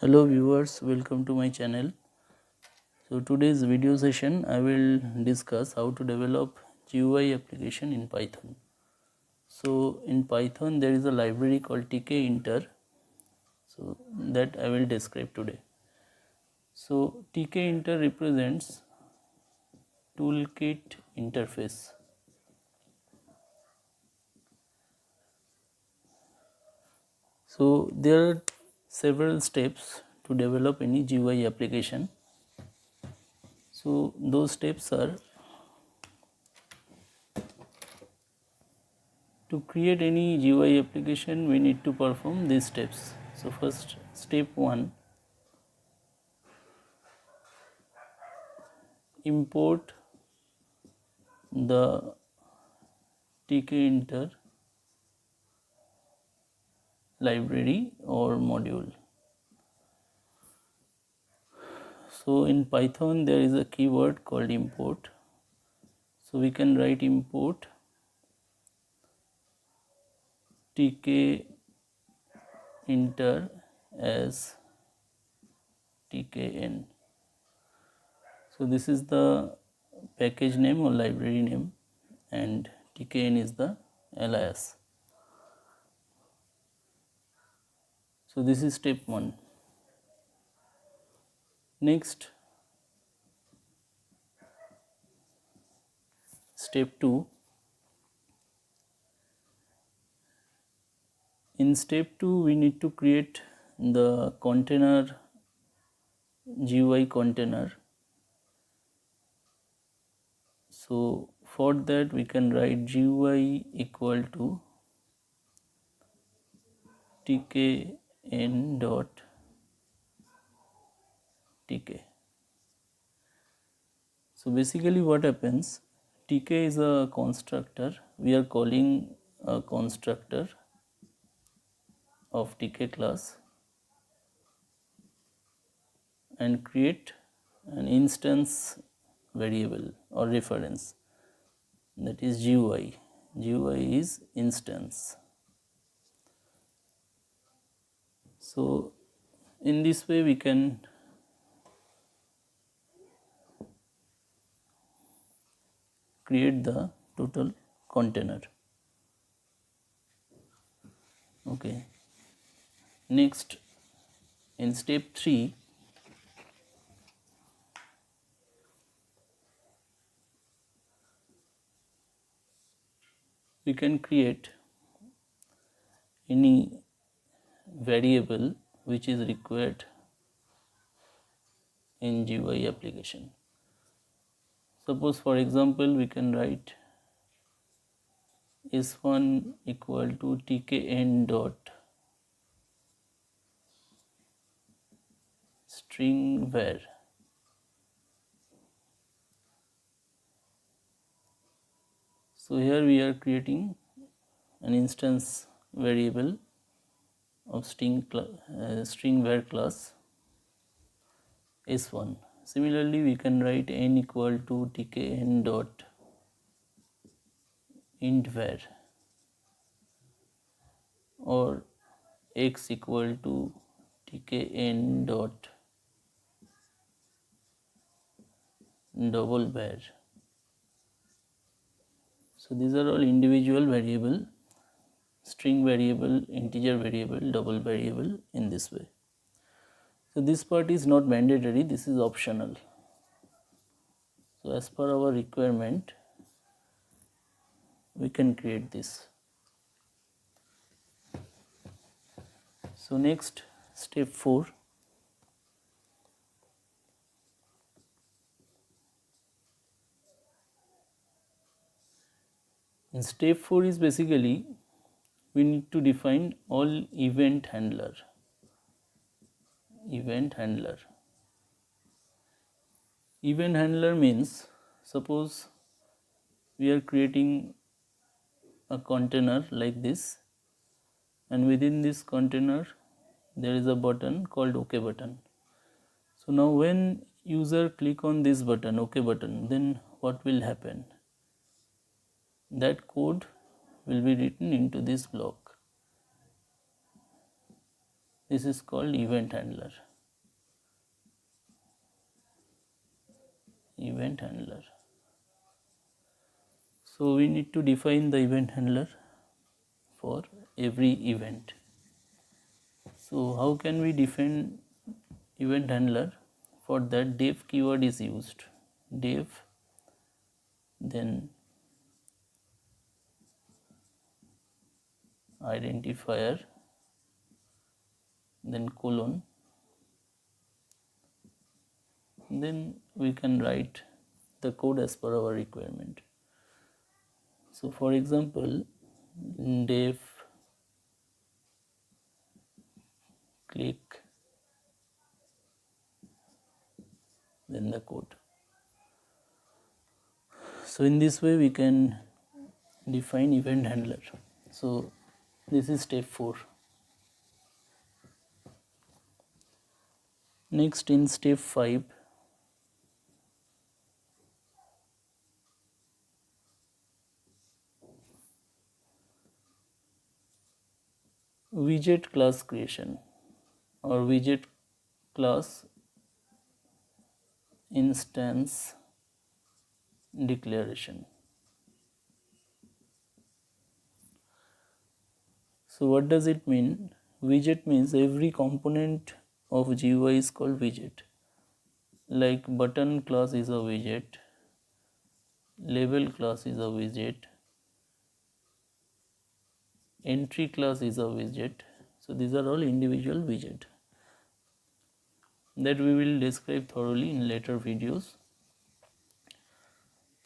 Hello viewers, welcome to my channel. So today's video session I will discuss how to develop GUI application in Python. So in Python there is a library called Tkinter, so that I will describe today. So Tkinter represents toolkit interface. So there are several steps to develop any GUI application. So those steps are: to create any GUI application we need to perform these steps. So first, step 1, import the Tkinter library or module. So in Python there is a keyword called import. So we can write import Tkinter as tkn. So this is the package name or library name, and tkn is the alias. So this is step 1. Next, step 2. In step 2 we need to create the container, GUI container. So for that we can write GUI equal to tkn dot tk. So basically what happens, tk is a constructor. We are calling a constructor of tk class and create an instance variable or reference, that is GUI. GUI is instance. So in this way we can create the total container. Okay. Next, in step 3, we can create any variable which is required in GUI application. Suppose for example we can write s1 equal to tkn dot string var. So here we are creating an instance variable of string var class s1. Similarly, we can write n equal to tkn dot int var, or x equal to tkn dot double var. So these are all individual variable, string variable, integer variable, double variable, in this way. So this part is not mandatory, this is optional. So as per our requirement we can create this. So next, step 4. In step 4 is basically we need to define all event handler. Event handler. Event handler means, suppose we are creating a container like this, and within this container there is a button called OK button. So now when user click on this button, OK button, then what will happen? That code will be written into this block. This is called event handler. Event handler. So we need to define the event handler for every event. So how can we define event handler? For that, def keyword is used. Def, then identifier, then colon, then we can write the code as per our requirement. So for example, def click, then the code. So in this way we can define event handler. So this is step 4. Next, in step 5, widget class creation or widget class instance declaration. So what does it mean? Widget means every component of GUI is called widget. Like button class is a widget, label class is a widget, entry class is a widget. So these are all individual widget that we will describe thoroughly in later videos.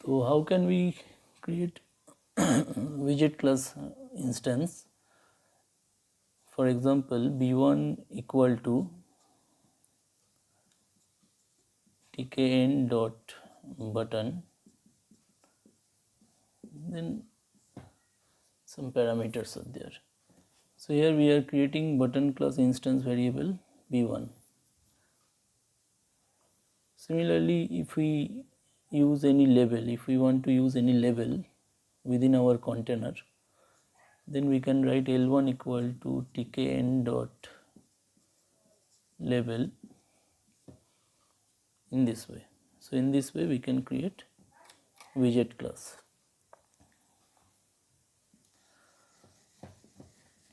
So how can we create widget class instance? For example, b1 equal to tkn dot button, then some parameters are there. So here we are creating button class instance variable b1. Similarly, if we use any label, if we want to use any label within our container, then we can write L1 equal to tkn dot label in this way. So in this way we can create widget class.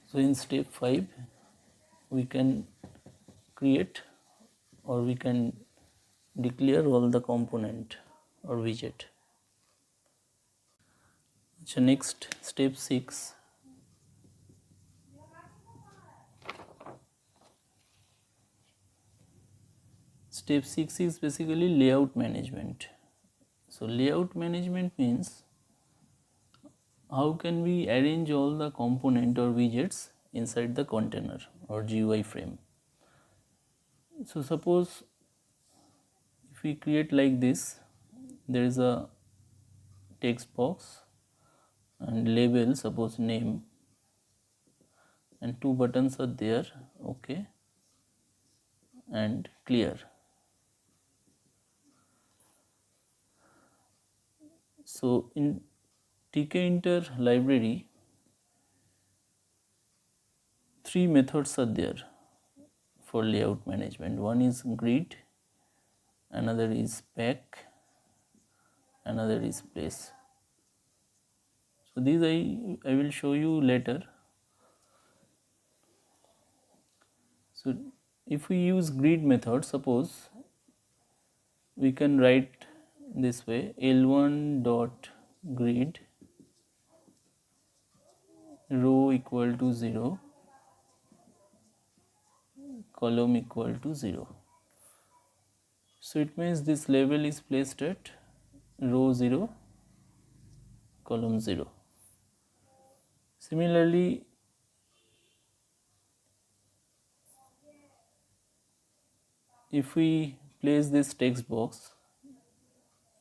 So in step 5 we can create or we can declare all the component or widget. So next, step 6. Step 6 is basically layout management. So layout management means how can we arrange all the component or widgets inside the container or GUI frame. So suppose if we create like this, there is a text box and label, suppose name, and 2 buttons are there, okay, and clear. So in Tkinter library, 3 methods are there for layout management. One is grid, another is pack, another is place. So these I will show you later. So if we use grid method, suppose we can write this way: L1 dot grid row equal to 0, column equal to 0. So it means this label is placed at row 0, column 0. Similarly, if we place this text box,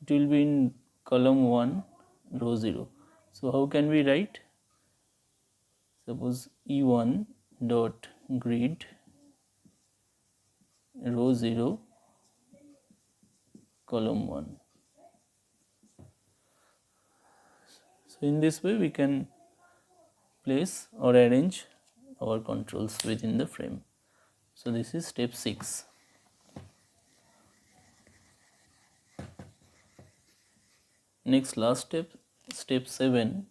it will be in column 1, row 0. So how can we write? Suppose E1 dot grid row 0, column 1. So in this way we can place or arrange our controls within the frame. So this is step 6. Next, last step, step 7.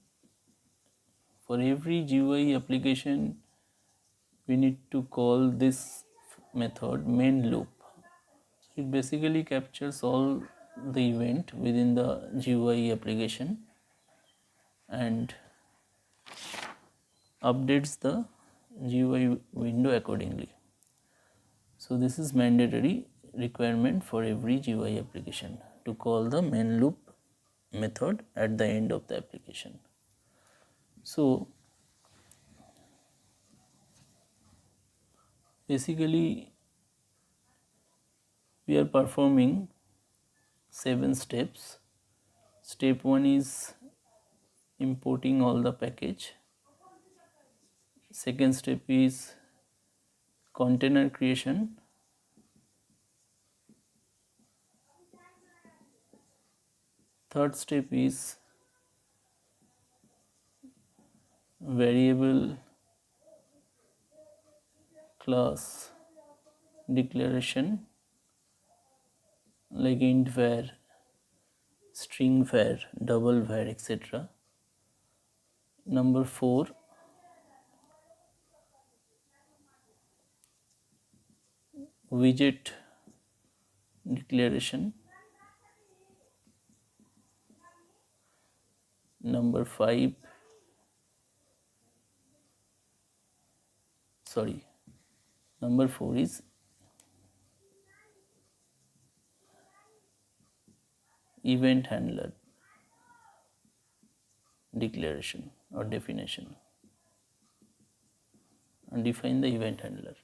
For every GUI application we need to call this method main loop. It basically captures all the event within the GUI application and updates the GUI window accordingly. So this is mandatory requirement for every GUI application to call the main loop method at the end of the application. So basically we are performing 7 steps. Step 1 is importing all the package. Second step is container creation. Third step is variable class declaration like int var, string var, double var, etc. Number 4, widget declaration. Number 5, number 4 is event handler declaration or definition, and define the event handler.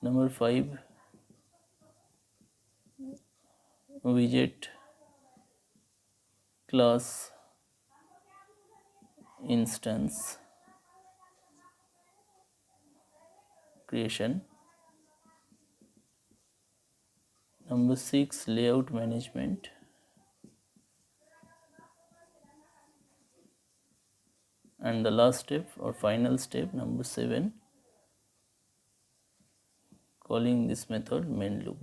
Number 5, widget class instance creation. Number 6, layout management. And the last step or final step, number 7, calling this method main loop.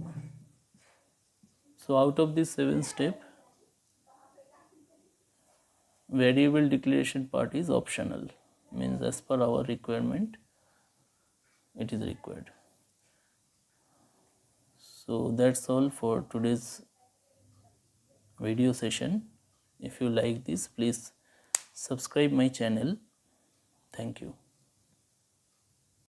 So out of this 7 step, variable declaration part is optional, means as per our requirement it is required. So that's all for today's video session. If you like this, please subscribe my channel. Thank you.